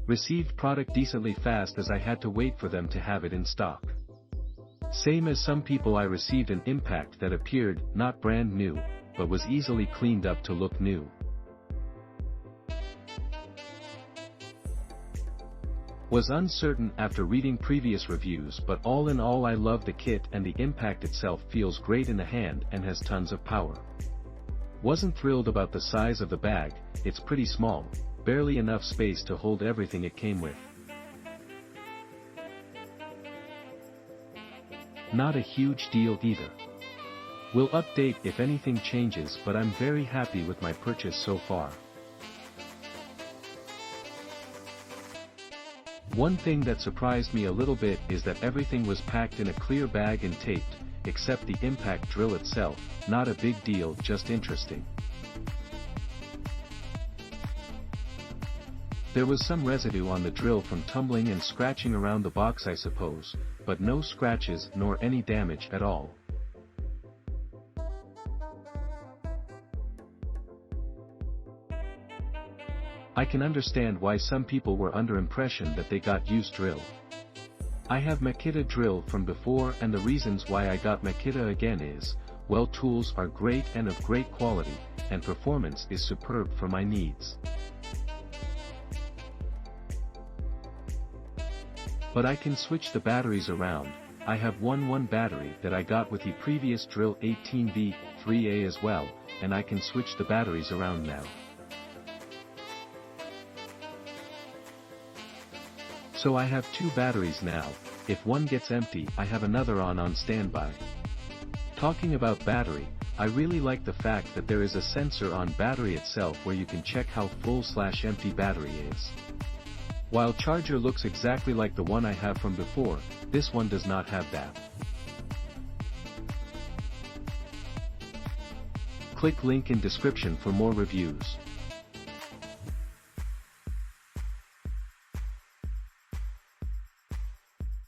Received product decently fast as I had to wait for them to have it in stock. Same as some people, I received an impact that appeared not brand new, but was easily cleaned up to look new. Was uncertain after reading previous reviews, but all in all I love the kit and the impact itself feels great in the hand and has tons of power. Wasn't thrilled about the size of the bag, it's pretty small, barely enough space to hold everything it came with. Not a huge deal either. Will update if anything changes, but I'm very happy with my purchase so far. One thing that surprised me a little bit is that everything was packed in a clear bag and taped, except the impact drill itself. Not a big deal, just interesting. There was some residue on the drill from tumbling and scratching around the box, I suppose, but no scratches nor any damage at all. I can understand why some people were under impression that they got used drill. I have Makita drill from before, and the reasons why I got Makita again is, well, tools are great and of great quality, and performance is superb for my needs. But I can switch the batteries around. I have one battery that I got with the previous drill 18V3A as well, and I can switch the batteries around now. So I have 2 batteries now. If one gets empty, I have another on standby. Talking about battery, I really like the fact that there is a sensor on battery itself where you can check how full/empty battery is. While charger looks exactly like the one I have from before, this one does not have that. Click link in description for more reviews.